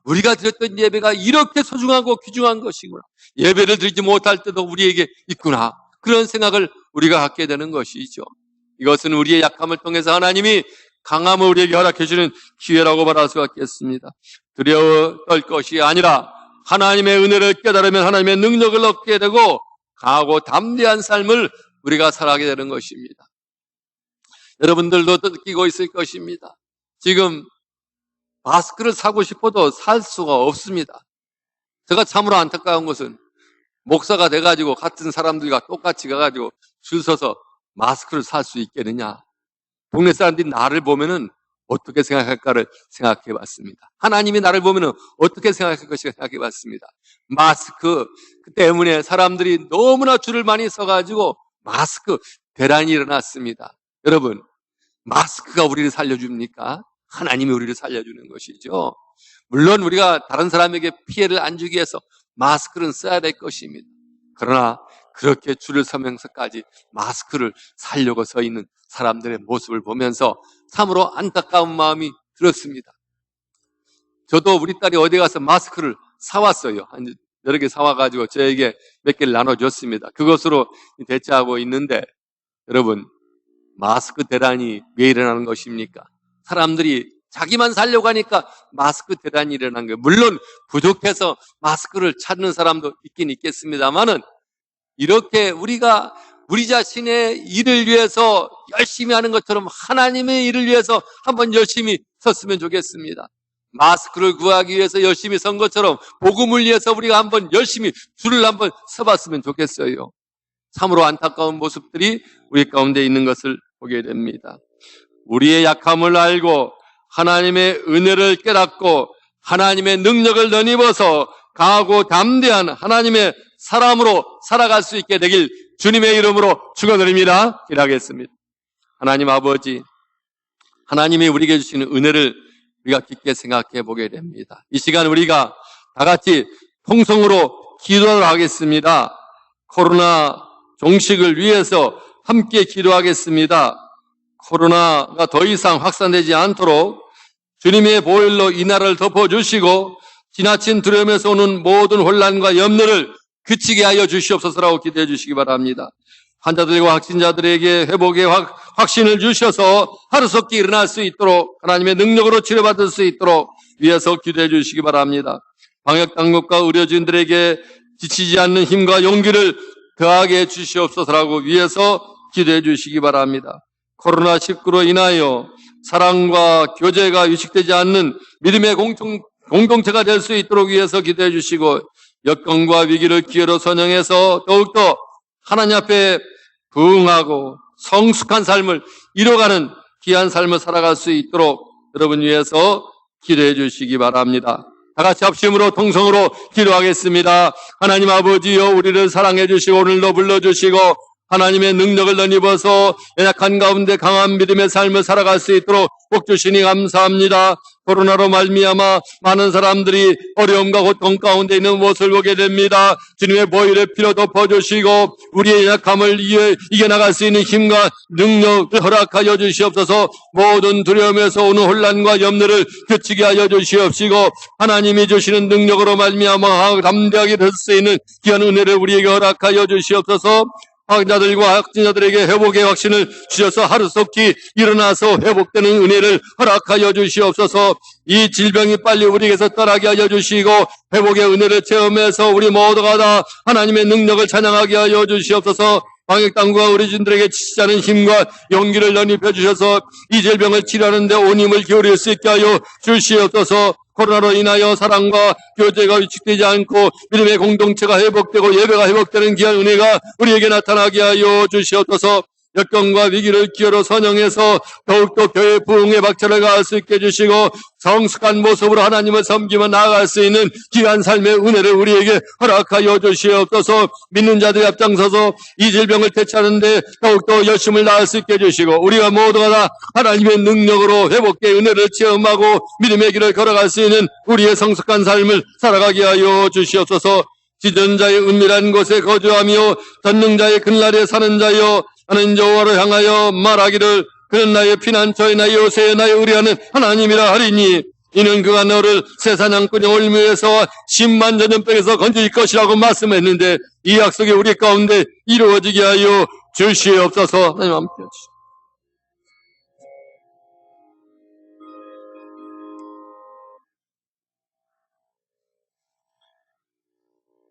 우리가 드렸던 예배가 이렇게 소중하고 귀중한 것이구나. 예배를 드리지 못할 때도 우리에게 있구나. 그런 생각을 우리가 갖게 되는 것이죠. 이것은 우리의 약함을 통해서 하나님이 강함을 우리에게 허락해 주는 기회라고 말할 수가 있겠습니다. 두려워 떨 것이 아니라 하나님의 은혜를 깨달으면 하나님의 능력을 얻게 되고 강하고 담대한 삶을 우리가 살아가게 되는 것입니다. 여러분들도 느끼고 있을 것입니다. 지금 마스크를 사고 싶어도 살 수가 없습니다. 제가 참으로 안타까운 것은 목사가 돼가지고 같은 사람들과 똑같이 가가지고 줄 서서 마스크를 살 수 있겠느냐. 동네 사람들이 나를 보면은 어떻게 생각할까를 생각해 봤습니다. 하나님이 나를 보면은 어떻게 생각할 것인가 생각해 봤습니다. 마스크 때문에 사람들이 너무나 줄을 많이 서가지고 마스크 대란이 일어났습니다. 여러분, 마스크가 우리를 살려줍니까? 하나님이 우리를 살려주는 것이죠. 물론 우리가 다른 사람에게 피해를 안 주기 위해서 마스크는 써야 될 것입니다. 그러나 그렇게 줄을 서면서까지 마스크를 사려고 서 있는 사람들의 모습을 보면서 참으로 안타까운 마음이 들었습니다. 저도 우리 딸이 어디 가서 마스크를 사왔어요. 여러 개 사와가지고 저에게 몇 개를 나눠줬습니다. 그것으로 대처하고 있는데, 여러분, 마스크 대란이 왜 일어나는 것입니까? 사람들이 자기만 살려고 하니까 마스크 대란이 일어난 거예요. 물론 부족해서 마스크를 찾는 사람도 있긴 있겠습니다만은, 이렇게 우리가 우리 자신의 일을 위해서 열심히 하는 것처럼 하나님의 일을 위해서 한번 열심히 섰으면 좋겠습니다. 마스크를 구하기 위해서 열심히 선 것처럼 복음을 위해서 우리가 한번 열심히 줄을 한번 서봤으면 좋겠어요. 참으로 안타까운 모습들이 우리 가운데 있는 것을 보게 됩니다. 우리의 약함을 알고 하나님의 은혜를 깨닫고 하나님의 능력을 덧입어서 강하고 담대한 하나님의 사람으로 살아갈 수 있게 되길 주님의 이름으로 축원드립니다. 기도하겠습니다. 하나님 아버지, 하나님이 우리에게 주시는 은혜를 우리가 깊게 생각해 보게 됩니다. 이 시간 우리가 다 같이 통성으로 기도를 하겠습니다. 코로나 종식을 위해서 함께 기도하겠습니다. 코로나가 더 이상 확산되지 않도록 주님의 보혈로 이 나라를 덮어주시고 지나친 두려움에서 오는 모든 혼란과 염려를 그치게 하여 주시옵소서라고 기도해 주시기 바랍니다. 환자들과 확진자들에게 회복의 확신을 주셔서 하루속히 일어날 수 있도록 하나님의 능력으로 치료받을 수 있도록 위해서 기도해 주시기 바랍니다. 방역당국과 의료진들에게 지치지 않는 힘과 용기를 더하게 해 주시옵소서라고 위해서 기도해 주시기 바랍니다. 코로나19로 인하여 사랑과 교제가 위축되지 않는 믿음의 공동체가 될 수 있도록 위해서 기도해 주시고 여건과 위기를 기회로 선영해서 더욱더 하나님 앞에 부응하고 성숙한 삶을 이뤄가는 귀한 삶을 살아갈 수 있도록 여러분 위해서 기도해 주시기 바랍니다. 다 같이 합심으로 통성으로 기도하겠습니다. 하나님 아버지여, 우리를 사랑해 주시고 오늘도 불러주시고 하나님의 능력을 덧입어서 연약한 가운데 강한 믿음의 삶을 살아갈 수 있도록 복 주시니 감사합니다. 코로나로 말미암아 많은 사람들이 어려움과 고통 가운데 있는 모습을 보게 됩니다. 주님의 보혈의 피로 덮어주시고 우리의 약함을 이겨나갈 수 있는 힘과 능력을 허락하여 주시옵소서. 모든 두려움에서 오는 혼란과 염려를 그치게 하여 주시옵시고 하나님이 주시는 능력으로 말미암아 담대하게 될 수 있는 귀한 은혜를 우리에게 허락하여 주시옵소서. 확진자들과 확진자들에게 회복의 확신을 주셔서 하루속히 일어나서 회복되는 은혜를 허락하여 주시옵소서. 이 질병이 빨리 우리에게서 떠나게 하여 주시고 회복의 은혜를 체험해서 우리 모두가 다 하나님의 능력을 찬양하게 하여 주시옵소서. 방역당국과 의료진들에게 지치지 않은 힘과 용기를 덧입혀 주셔서 이 질병을 치료하는 데 온 힘을 기울일 수 있게 하여 주시옵소서. 코로나로 인하여 사랑과 교제가 위축되지 않고 믿음의 공동체가 회복되고 예배가 회복되는 귀한 은혜가 우리에게 나타나게 하여 주시옵소서. 여건과 위기를 기회로 선영해서 더욱더 교회 부흥의 박차를 가할 수 있게 해주시고 성숙한 모습으로 하나님을 섬기며 나아갈 수 있는 귀한 삶의 은혜를 우리에게 허락하여 주시옵소서. 믿는 자들이 앞장서서 이 질병을 대처하는데 더욱더 열심을 다할 수 있게 해주시고 우리가 모두가 다 하나님의 능력으로 회복의 은혜를 체험하고 믿음의 길을 걸어갈 수 있는 우리의 성숙한 삶을 살아가게 하여 주시옵소서. 지존자의 은밀한 곳에 거주하며 전능자의 그늘에 사는 자여 나는 여호와를 향하여 말하기를 그는 나의 피난처의 나의 요새의 나의 의뢰하는 하나님이라 하리니 이는 그가 너를 새 사냥꾼의 올무에서 10만 전염병에서 건질 것이라고 말씀했는데 이 약속이 우리 가운데 이루어지게 하여 주시옵소서. 하나님 함께 하시옵소서.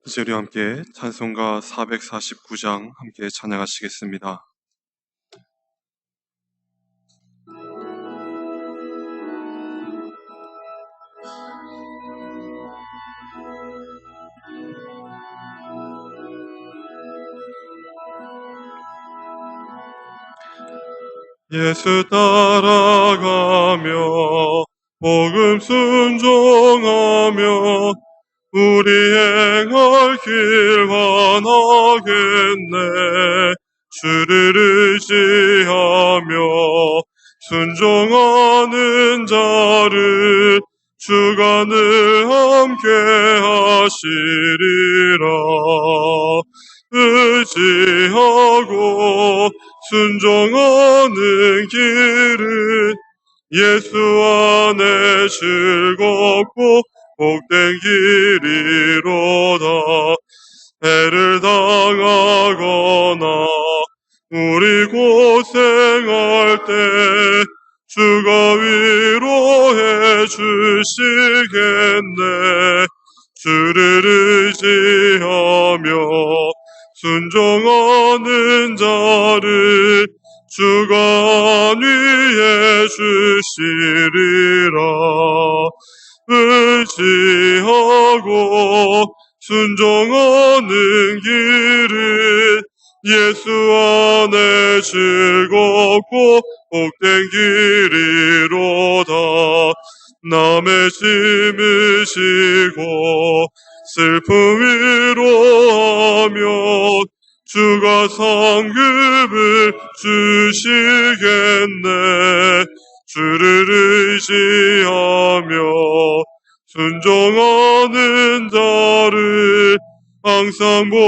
이제 우리 함께 찬송가 449장 함께 찬양하시겠습니다. 예수 따라가며 복음 순종하며 우리 행할 길 환하겠네. 주를 의지하며 순종하는 자를 주가 늘 함께 하시리라. 의지하고 순종하는 길은 예수 안에 즐겁고 복된 길이로다. 해를 당하거나 우리 고생할 때 주가 위로해 주시겠네. 주를 의지하며 순종하는 자를 주가 안위해 주시리라. 의지하고 순종하는 길은 예수 안에 즐겁고 복된 길이로다. 남의 짐을 지고 슬픔 위로하며 주가 상급을 주시겠네. 주를 의지하며 순종하는 자를 항상 복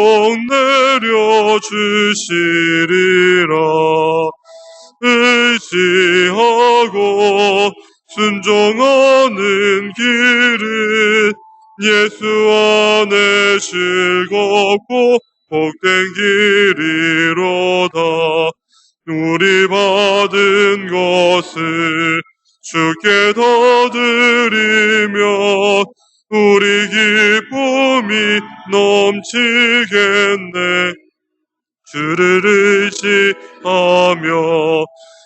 내려 주시리라. 의지하고 순종하는 길은 예수 안에 즐겁고 복된 길이로다. 우리 받은 것을 주께 더 드리며 우리 기쁨이 넘치겠네. 주를 의지하며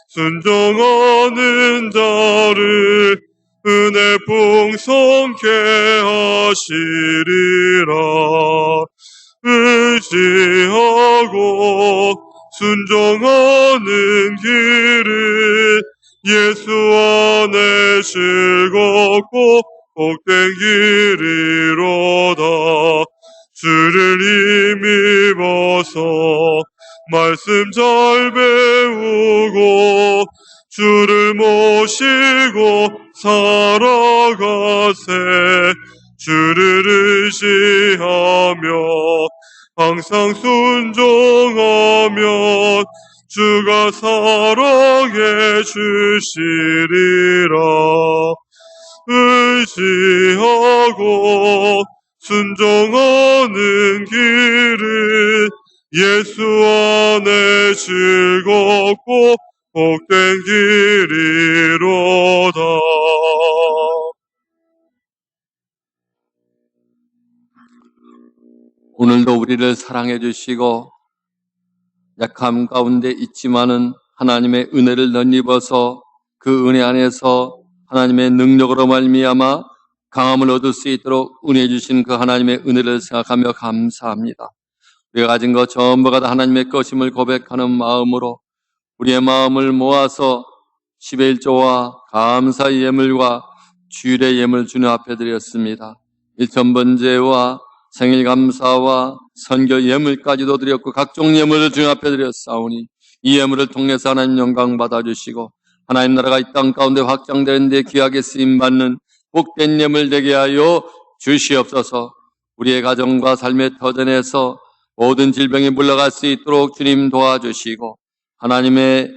순종하는 자를 은혜 풍성케 하시리라. 의지하고 순종하는 길은 예수 안에 즐겁고 복된 길이로다. 주를 힘입어서 말씀 잘 배우고 주를 모시고 살아가세. 주를 의지하며 항상 순종하면 주가 사랑해 주시리라. 의지하고 순종하는 길은 예수 안에 즐겁고 복된 길이로다. 오늘도 우리를 사랑해 주시고 약함 가운데 있지만은 하나님의 은혜를 덧입어서 그 은혜 안에서 하나님의 능력으로 말미암아 강함을 얻을 수 있도록 은혜 주신 그 하나님의 은혜를 생각하며 감사합니다. 우리가 가진 것 전부가 다 하나님의 것임을 고백하는 마음으로 우리의 마음을 모아서 11조와 감사의 예물과 주일의 예물 주님 앞에 드렸습니다. 1000번제와 생일 감사와 선교 예물까지도 드렸고 각종 예물을 주님 앞에 드렸사오니 이 예물을 통해서 하나님 영광 받아주시고 하나님 나라가 이 땅 가운데 확장되는 데 귀하게 쓰임받는 복된 예물 되게 하여 주시옵소서. 우리의 가정과 삶의 터전에서 모든 질병이 물러갈 수 있도록 주님 도와주시고 하나님의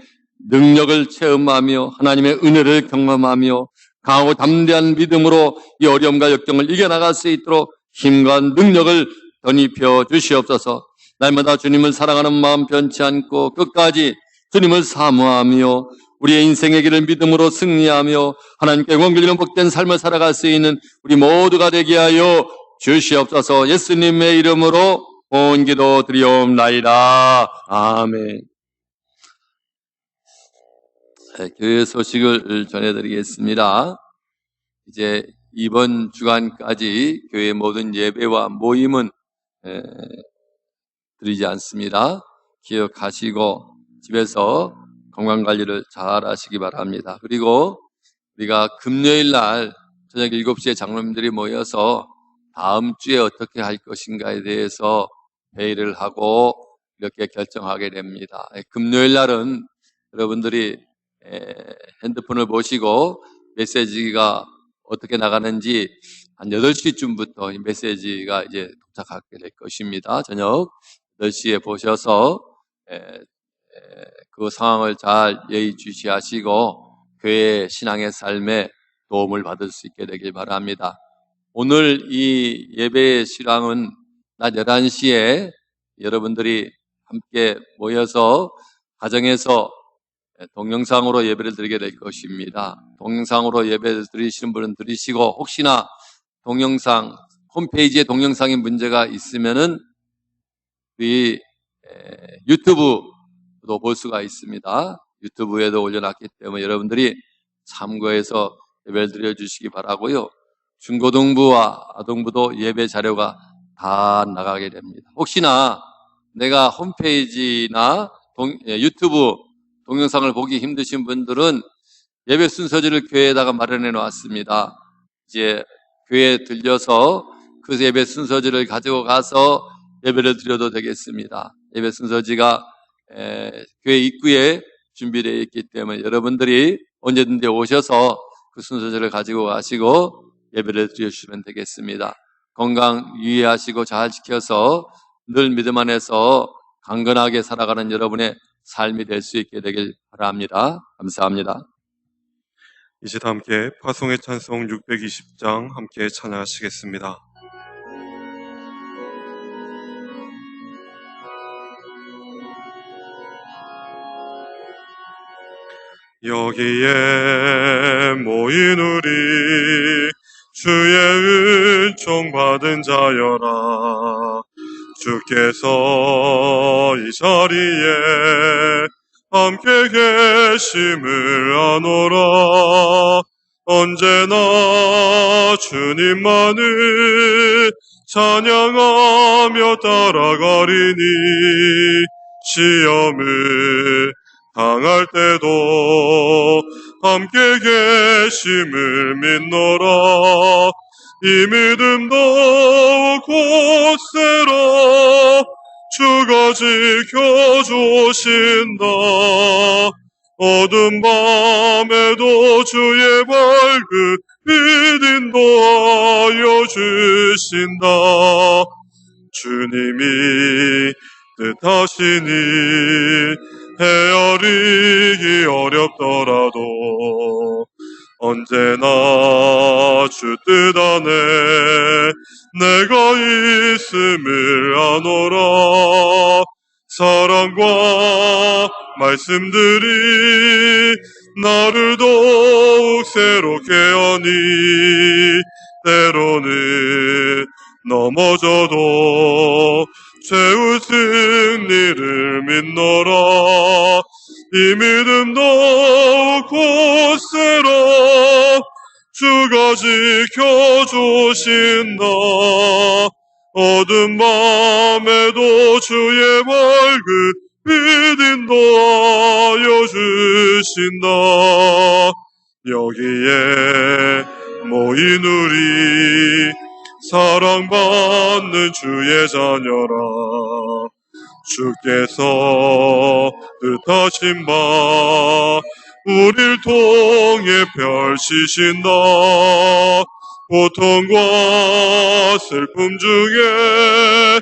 능력을 체험하며 하나님의 은혜를 경험하며 강하고 담대한 믿음으로 이 어려움과 역경을 이겨나갈 수 있도록 힘과 능력을 덧입혀 주시옵소서. 날마다 주님을 사랑하는 마음 변치 않고 끝까지 주님을 사모하며 우리의 인생의 길을 믿음으로 승리하며 하나님께 영광 돌리는 복된 삶을 살아갈 수 있는 우리 모두가 되게 하여 주시옵소서. 예수님의 이름으로 온 기도 드리옵나이다. 아멘. 교회 소식을 전해드리겠습니다. 이제 이번 주간까지 교회 모든 예배와 모임은 드리지 않습니다. 기억하시고 집에서 건강관리를 잘 하시기 바랍니다. 그리고 우리가 금요일 날 저녁 7시에 장로님들이 모여서 다음 주에 어떻게 할 것인가에 대해서 회의를 하고 이렇게 결정하게 됩니다. 금요일 날은 여러분들이 핸드폰을 보시고 메시지가 어떻게 나가는지 한 8시쯤부터 이 메시지가 이제 도착하게 될 것입니다. 저녁 8시에 보셔서 그 상황을 잘 예의주시하시고 교회의 신앙의 삶에 도움을 받을 수 있게 되길 바랍니다. 오늘 이 예배의 실황은 낮 11시에 여러분들이 함께 모여서 가정에서 동영상으로 예배를 드리게 될 것입니다. 동영상으로 예배를 드리시는 분은 드리시고 혹시나 동영상 홈페이지에 동영상에 문제가 있으면은 우리 유튜브도 볼 수가 있습니다. 유튜브에도 올려놨기 때문에 여러분들이 참고해서 예배를 드려주시기 바라고요. 중고등부와 아동부도 예배 자료가 다 나가게 됩니다. 혹시나 내가 홈페이지나 유튜브 동영상을 보기 힘드신 분들은 예배 순서지를 교회에다가 마련해 놓았습니다. 이제 교회에 들려서 그 예배 순서지를 가지고 가서 예배를 드려도 되겠습니다. 예배 순서지가 교회 입구에 준비되어 있기 때문에 여러분들이 언제든지 오셔서 그 순서지를 가지고 가시고 예배를 드려주시면 되겠습니다. 건강 유의하시고 잘 지켜서 늘 믿음 안에서 강건하게 살아가는 여러분의 삶이 될 수 있게 되길 바랍니다. 감사합니다. 이제 다 함께 파송의 찬송 620장 함께 찬양하시겠습니다. 여기에 모인 우리 주의 은총 받은 자여라. 주께서 이 자리에 함께 계심을 아노라. 언제나 주님만을 찬양하며 따라가리니 시험을 당할 때도 함께 계심을 믿노라. 이 믿음 더욱 굳세라. 주가 지켜주신다. 어두운 밤에도 주의 밝은 빛 인도하여 주신다. 주님이 뜻하시니 헤아리기 어렵더라도 언제나 주 뜻 안에 내가 있음을 아노라. 사랑과 말씀들이 나를 더욱 새롭게 하니 때로는 넘어져도 최후 승리를 믿노라. 이 믿음 더욱 굳세라. 주가 지켜주신다. 어두운 밤에도 주의 밝은 빛 인도하여 주신다. 여기에 모인 우리 사랑받는 주의 자녀라. 주께서 뜻하신 바 우릴 통해 펼치신다. 고통과 슬픔 중에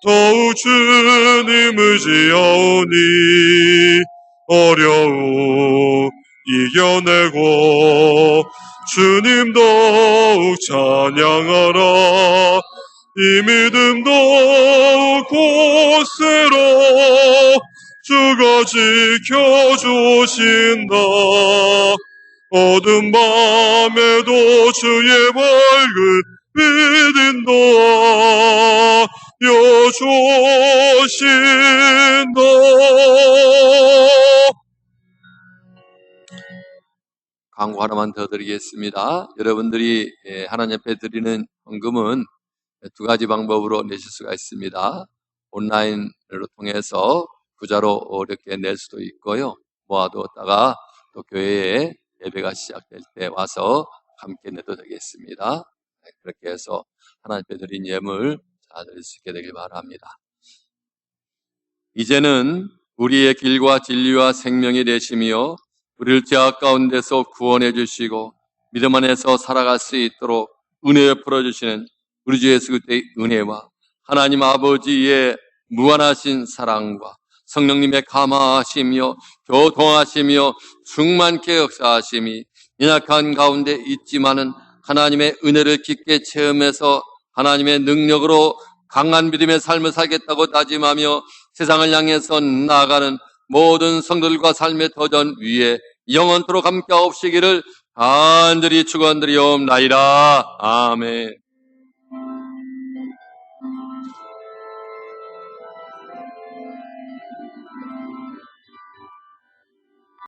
더욱 주님 의지하오니 어려움 이겨내고 주님 더욱 찬양하라. 이 믿음 더욱 굳세라. 주가 지켜주신다. 어두운 밤에도 주의 밝은 빛은 도와여주신다. 광고 하나만 더 드리겠습니다. 여러분들이 하나님 앞에 드리는 헌금은 두 가지 방법으로 내실 수가 있습니다. 온라인으로 통해서 부자로 이렇게 낼 수도 있고요. 모아두었다가 또 교회에 예배가 시작될 때 와서 함께 내도 되겠습니다. 그렇게 해서 하나님 앞에 드린 예물 잘 드릴 수 있게 되길 바랍니다. 이제는 우리의 길과 진리와 생명이 되시며 우리를 죄악 가운데서 구원해 주시고 믿음 안에서 살아갈 수 있도록 은혜 베풀어 주시는 우리 주 예수 그리스도의 은혜와 하나님 아버지의 무한하신 사랑과 성령님의 감화하시며 교통하시며 충만케 역사하심이 연약한 가운데 있지만은 하나님의 은혜를 깊게 체험해서 하나님의 능력으로 강한 믿음의 삶을 살겠다고 다짐하며 세상을 향해서 나아가는 모든 성도들과 삶의 도전 위에 영원토록 함께 하옵시기를 간절히 축원드리옵나이다. 아멘.